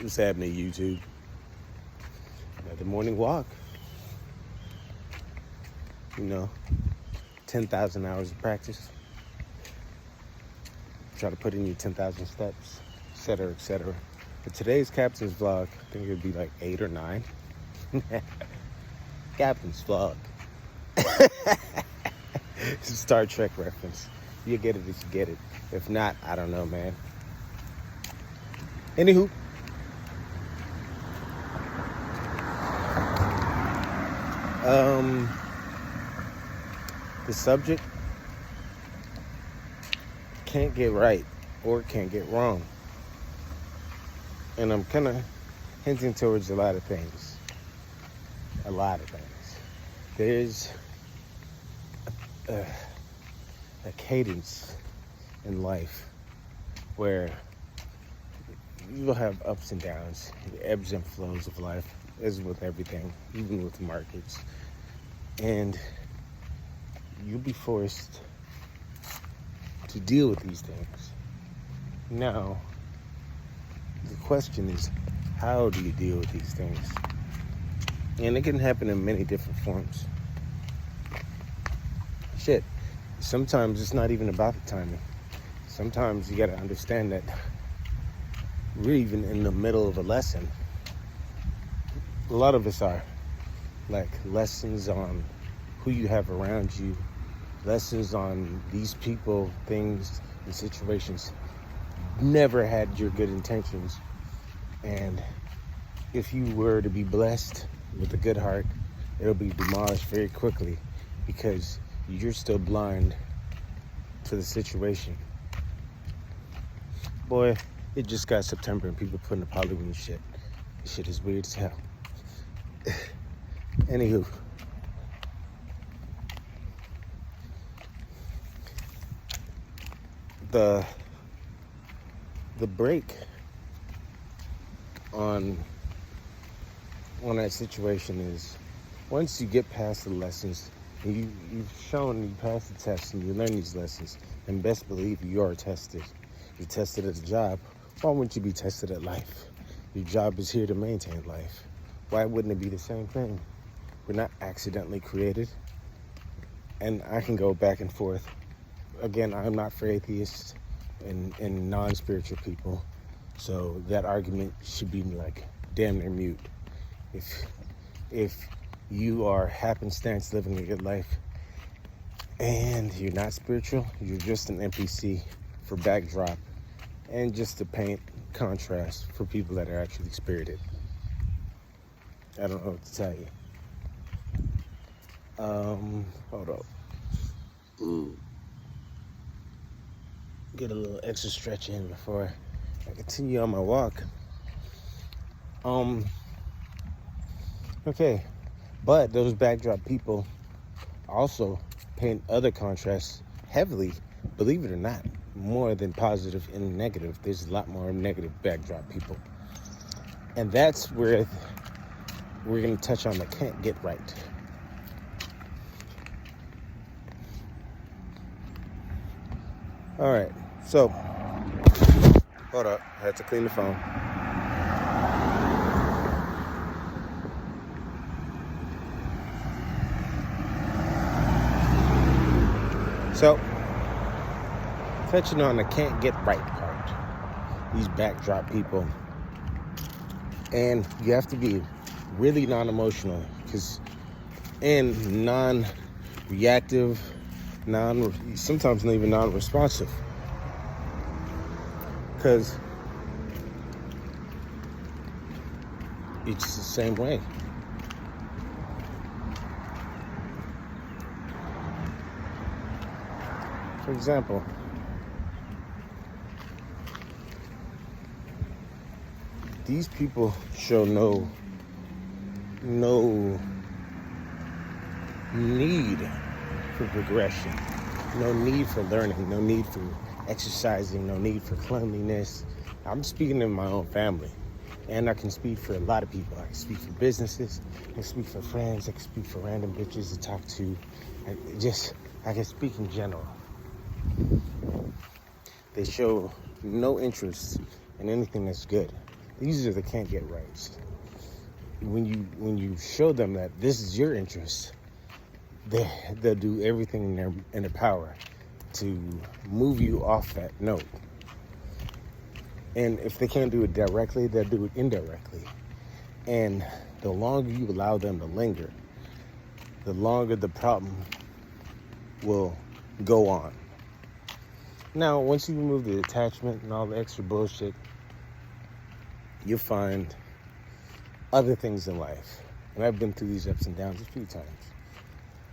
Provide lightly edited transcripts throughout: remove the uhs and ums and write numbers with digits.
What's happening, YouTube? Another morning walk. 10,000 hours of practice. Try to put in your 10,000 steps, etc., etc. For today's Captain's vlog, I think it would be like 8 or 9. Captain's vlog. It's a Star Trek reference. You get it if you get it. If not, I don't know, man. Anywho. The subject, can't get right or can't get wrong. And I'm kind of hinting towards a lot of things. There's a cadence in life where you will have ups and downs, ebbs and flows of life, as with everything, even with markets. And you'll be forced to deal with these things. Now, the question is, how do you deal with these things? And it can happen in many different forms. Sometimes it's not even about the timing. Sometimes you gotta understand that we're even in the middle of a lesson. A lot of us are. Like lessons on who you have around you, lessons on these people, things, and situations. Never had your good intentions. And if you were to be blessed with a good heart, it'll be demolished very quickly because you're still blind to the situation. Boy, it just got September and people putting up Halloween shit. This shit is weird as hell. Anywho. The break on that situation is once you get past the lessons, and you've shown you passed the test and you learn these lessons, and best believe you are tested. You're tested at a job. Why wouldn't you be tested at life? Your job is here to maintain life. Why wouldn't it be the same thing? We're not accidentally created. And I can go back and forth. Again, I'm not for atheists and non-spiritual people. So that argument should be like damn near mute. If you are happenstance living a good life and you're not spiritual, you're just an NPC for backdrop and just to paint contrast for people that are actually spirited. I don't know what to tell you. Hold up. Get a little extra stretch in before I continue on my walk. Okay. But those backdrop people also paint other contrasts heavily, believe it or not, more than positive and negative. There's a lot more negative backdrop people. And that's where we're going to touch on the can't get right. All right, so, hold up, I had to clean the phone. So, touching on the can't get right part, these backdrop people. And you have to be really non-emotional and non-reactive, sometimes not even non-responsive. Because it's the same way. For example, these people show no need for progression, no need for learning, no need for exercising, no need for cleanliness. I'm speaking in my own family, and I can speak for a lot of people. I can speak for businesses, I can speak for friends, I can speak for random bitches to talk to. I can speak in general. They show no interest in anything that's good. These are the can't get rights. When you show them that this is your interest, they'll do everything in their power to move you off that note. And if they can't do it directly, they'll do it indirectly. And the longer you allow them to linger, the longer the problem will go on. Now, once you remove the attachment and all the extra bullshit, you'll find other things in life. And I've been through these ups and downs a few times.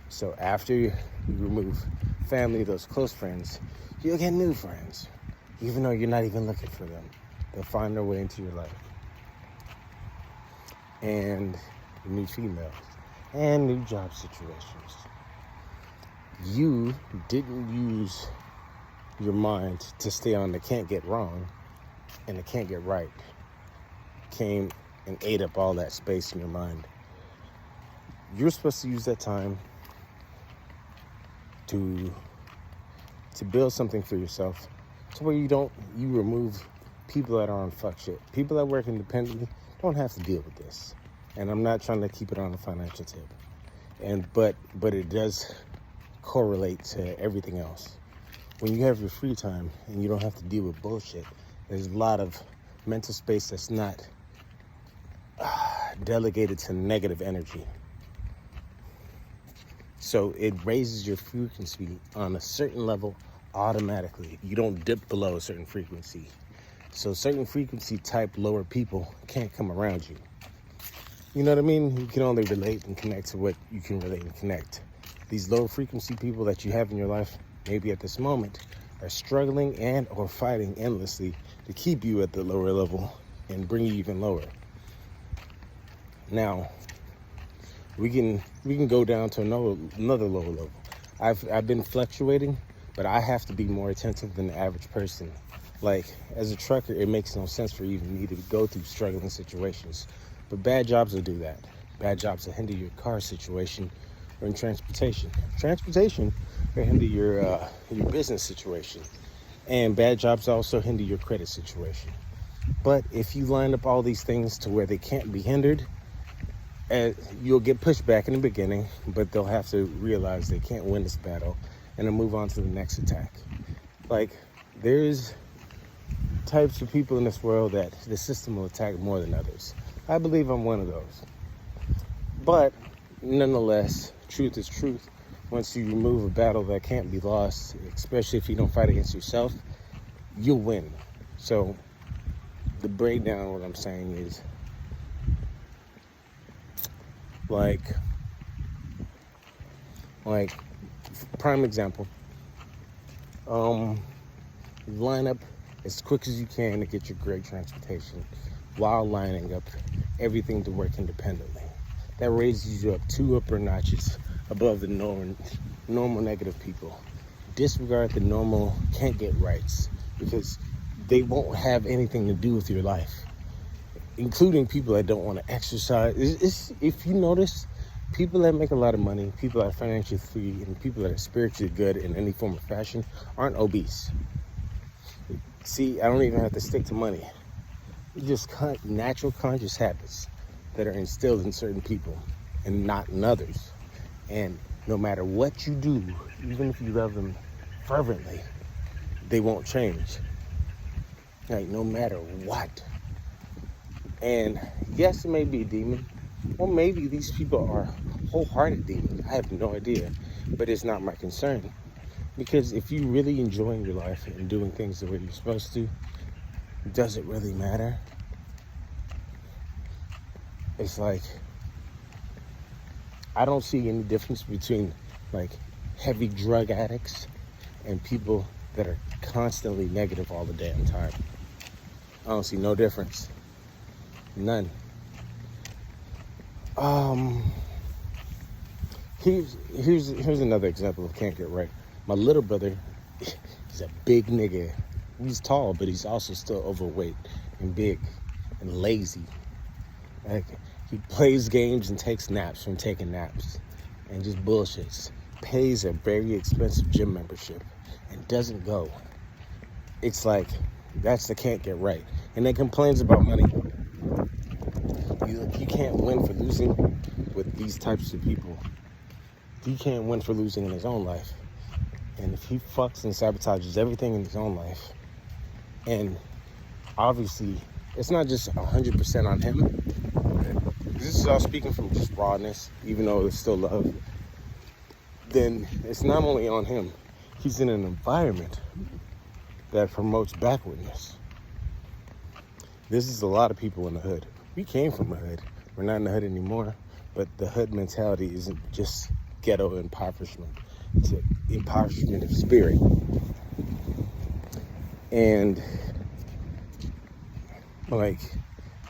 So after you remove family, those close friends, you'll get new friends. Even though you're not even looking for them. They'll find their way into your life. And new females. And new job situations. You didn't use your mind to stay on the can't get wrong and the can't get right. Came and ate up all that space in your mind. You're supposed to use that time to build something for yourself, to where you remove people that are on fuck shit. People that work independently don't have to deal with this. And I'm not trying to keep it on a financial tip. But it does correlate to everything else. When you have your free time and you don't have to deal with bullshit, there's a lot of mental space that's not delegated to negative energy. So it raises your frequency on a certain level automatically. You don't dip below a certain frequency. So certain frequency type lower people can't come around you. You know what I mean? You can only relate and connect to what you can relate and connect. These lower frequency people that you have in your life, maybe at this moment, are struggling and or fighting endlessly to keep you at the lower level and bring you even lower. Now, we can go down to another lower level. I've been fluctuating, but I have to be more attentive than the average person. Like, as a trucker, it makes no sense for even me to go through struggling situations. But bad jobs will do that. Bad jobs will hinder your car situation or in transportation. Transportation will hinder your business situation. And bad jobs also hinder your credit situation. But if you line up all these things to where they can't be hindered, you'll get pushed back in the beginning, but they'll have to realize they can't win this battle and then move on to the next attack. Like, there's types of people in this world that the system will attack more than others. I believe I'm one of those. But nonetheless, truth is truth. Once you remove a battle that can't be lost, especially if you don't fight against yourself, you'll win. So the breakdown, what I'm saying is, like prime example, line up as quick as you can to get your great transportation while lining up everything to work independently. That raises you up 2 upper notches above the normal negative people. Disregard the normal can't get rights, because they won't have anything to do with your life, including people that don't want to exercise. If you notice, people that make a lot of money, people that are financially free, and people that are spiritually good in any form of fashion aren't obese. See, I don't even have to stick to money. It's just natural conscious habits that are instilled in certain people and not in others. And no matter what you do, even if you love them fervently, they won't change. Like, no matter what. And yes, it may be a demon, or maybe these people are wholehearted demons. I have no idea, but it's not my concern. Because if you really enjoying your life and doing things the way you're supposed to, does it really matter? It's like, I don't see any difference between like heavy drug addicts and people that are constantly negative all the damn time. I don't see no difference. None. Here's another example of can't get right. My little brother is a big nigga. He's tall, but he's also still overweight and big and lazy. Like, he plays games and takes naps from taking naps and just bullshits. Pays a very expensive gym membership and doesn't go. It's like, that's the can't get right. And then complains about money. He can't win for losing with these types of people. He can't win for losing in his own life. And if he fucks and sabotages everything in his own life, and obviously it's not just 100% on him, this is all speaking from just rawness, even though it's still love, then it's not only on him, he's in an environment that promotes backwardness. This is a lot of people in the hood. We came from the hood. We're not in the hood anymore, but the hood mentality isn't just ghetto impoverishment. It's an impoverishment of spirit. And like,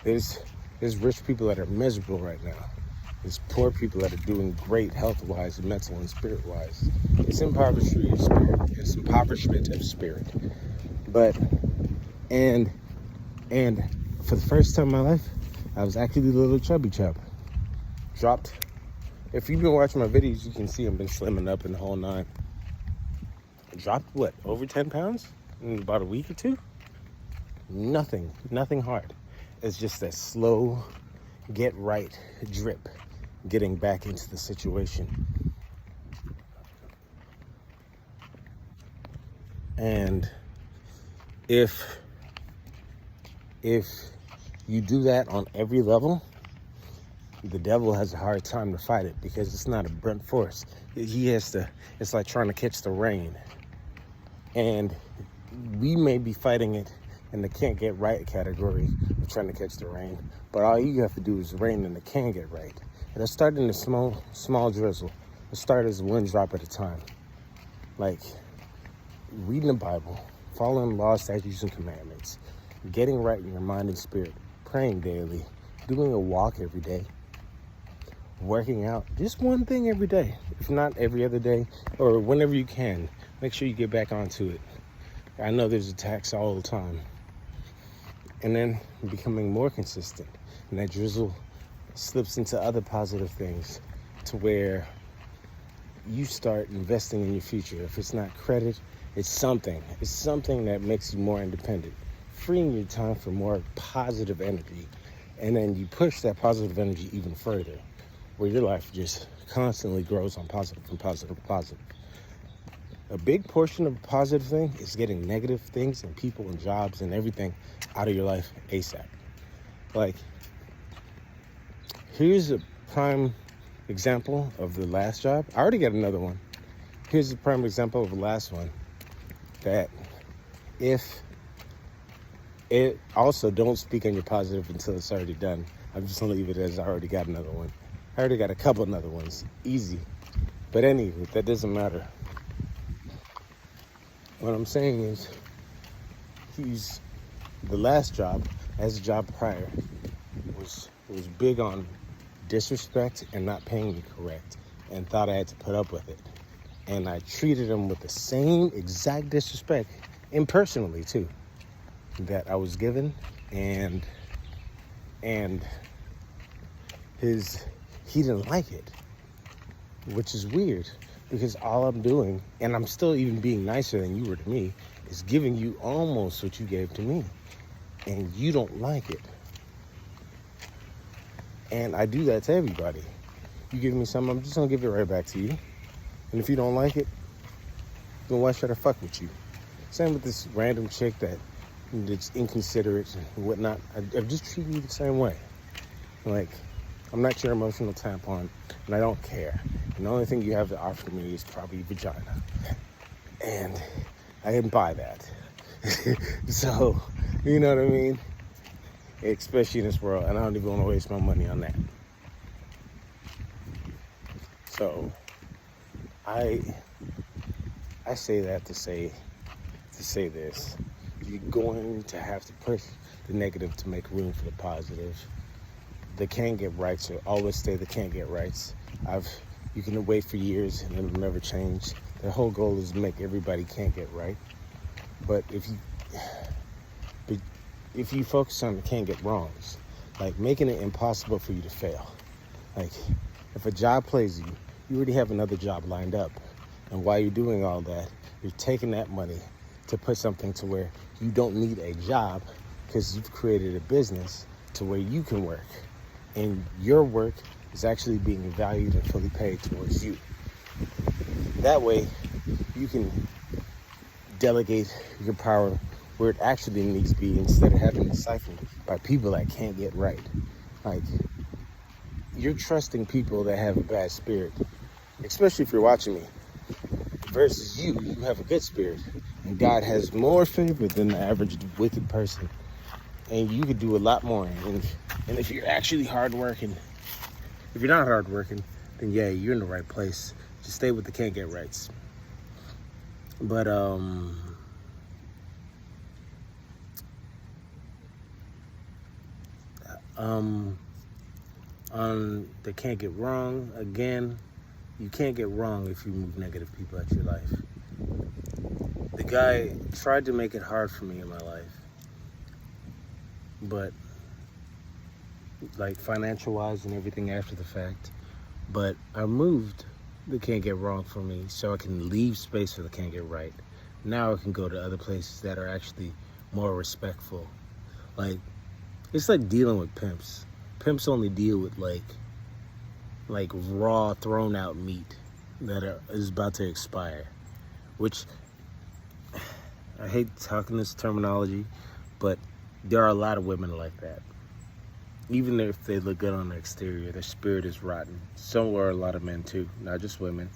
there's rich people that are miserable right now. There's poor people that are doing great health-wise, mental and spirit-wise. It's impoverishment of spirit. It's impoverishment of spirit. But, and for the first time in my life, I was actually a little chubby chub. Dropped. If you've been watching my videos, you can see I've been slimming up in the whole nine. Dropped what, over 10 pounds in about a week or two? Nothing hard. It's just that slow, get right drip, getting back into the situation. And if you do that on every level, the devil has a hard time to fight it because it's not a blunt force. It's like trying to catch the rain. And we may be fighting it in the can't get right category of trying to catch the rain, but all you have to do is rain in the can get right. It'll start in a small drizzle. It'll start as one drop at a time. Like reading the Bible, following laws, statutes, and commandments, getting right in your mind and spirit, praying daily, doing a walk every day, working out, just one thing every day, if not every other day, or whenever you can, make sure you get back onto it. I know there's attacks all the time. And then becoming more consistent, and that drizzle slips into other positive things to where you start investing in your future. If it's not credit, it's something that makes you more independent, freeing your time for more positive energy. And then you push that positive energy even further, where your life just constantly grows on positive and positive and positive. A big portion of a positive thing is getting negative things and people and jobs and everything out of your life ASAP. Like, here's a prime example of the last job. I already got another one. Here's a prime example of the last one. That if it also, don't speak on your positive until it's already done. I'm just gonna leave it as I already got another one. I already got a couple another ones. Easy. But anyway, that doesn't matter. What I'm saying is, the last job, as a job prior, was big on disrespect and not paying me correct, and thought I had to put up with it. And I treated him with the same exact disrespect, impersonally too, that I was given, and he didn't like it, which is weird. Because all I'm doing, and I'm still even being nicer than you were to me, is giving you almost what you gave to me. And you don't like it. And I do that to everybody. You give me something, I'm just going to give it right back to you. And if you don't like it, then why should I fuck with you? Same with this random chick that's inconsiderate and whatnot. I just treat you the same way. Like, I'm not your emotional tampon, and I don't care. And the only thing you have to offer me is probably vagina. And I didn't buy that. So, you know what I mean? Especially in this world, and I don't even want to waste my money on that. So, I say that to say this. You're going to have to push the negative to make room for the positive. The can't get rights will always stay the can't get rights. You can wait for years and it'll never change. The whole goal is to make everybody can't get right. But if you focus on the can't get wrongs, like making it impossible for you to fail. Like if a job plays you, you already have another job lined up. And while you're doing all that, you're taking that money to put something to where you don't need a job because you've created a business to where you can work and your work is actually being valued and fully paid towards you. That way, you can delegate your power where it actually needs to be instead of having it siphoned by people that can't get right. Like, you're trusting people that have a bad spirit, especially if you're watching me, versus you have a good spirit. And God has more favor than the average wicked person. And you could do a lot more. And if you're actually hardworking, if you're not hardworking, then yeah, you're in the right place. Just stay with the can't get rights. But on the can't get wrong, again, you can't get wrong if you move negative people out your life. The guy tried to make it hard for me in my life, but like financial wise and everything after the fact. But I moved the can't get wrong for me so I can leave space for the can't get right. Now I can go to other places that are actually more respectful. Like, it's like dealing with pimps. Pimps only deal with like raw thrown out meat that is about to expire, which I hate talking this terminology, but there are a lot of women like that. Even if they look good on the exterior, their spirit is rotten. So are a lot of men too, not just women.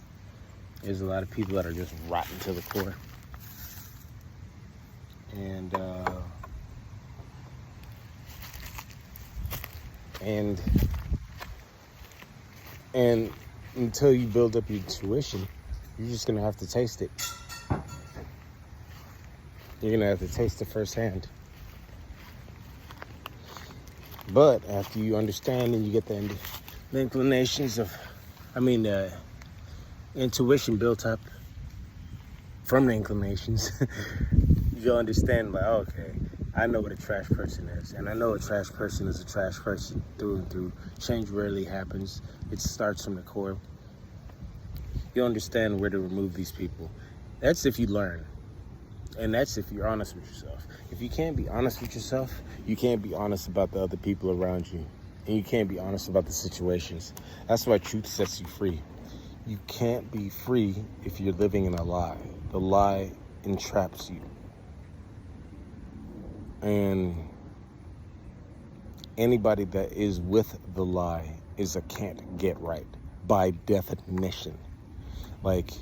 There's a lot of people that are just rotten to the core. And until you build up your intuition, you're just gonna have to taste it. You're gonna have to taste it firsthand. But after you understand and you get the inclinations of, intuition built up from the inclinations, you'll understand, like, okay, I know what a trash person is. And I know a trash person is a trash person through and through. Change rarely happens. It starts from the core. You'll understand where to remove these people. That's if you learn. And that's if you're honest with yourself. If you can't be honest with yourself, you can't be honest about the other people around you. And you can't be honest about the situations. That's why truth sets you free. You can't be free if you're living in a lie. The lie entraps you. And anybody that is with the lie is a can't get right by definition. Like,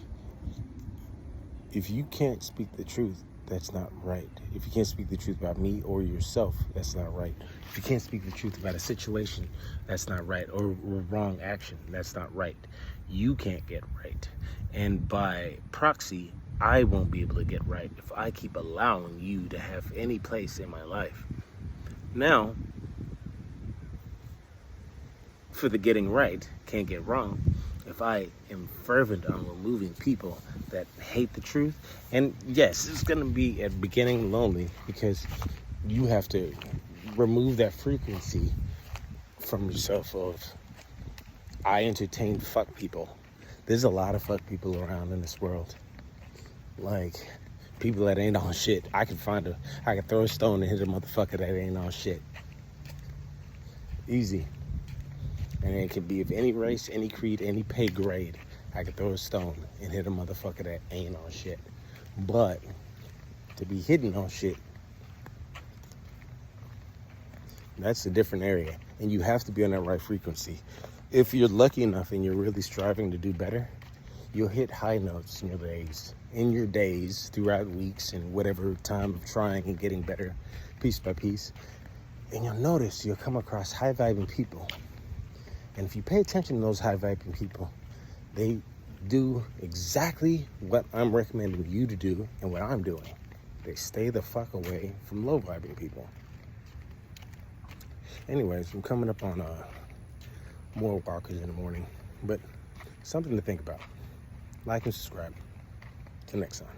if you can't speak the truth, that's not right. If you can't speak the truth about me or yourself, that's not right. If you can't speak the truth about a situation, that's not right. Or wrong action, that's not right. You can't get right. And by proxy, I won't be able to get right if I keep allowing you to have any place in my life. Now, for the getting right, can't get wrong, if I am fervent on removing people that hate the truth, and yes, it's going to be at the beginning lonely because you have to remove that frequency from yourself of, I entertain fuck people. There's a lot of fuck people around in this world. Like, people that ain't on shit. I can throw a stone and hit a motherfucker that ain't on shit. Easy. And it can be of any race, any creed, any pay grade. I could throw a stone and hit a motherfucker that ain't on shit. But to be hidden on shit, that's a different area. And you have to be on that right frequency. If you're lucky enough and you're really striving to do better, you'll hit high notes in your days, throughout weeks, and whatever time of trying and getting better, piece by piece. And you'll notice you'll come across high-vibing people. And if you pay attention to those high-vibing people, they do exactly what I'm recommending you to do and what I'm doing. They stay the fuck away from low-vibing people. Anyways, I'm coming up on more walkers in the morning, but something to think about. Like and subscribe. Till next time.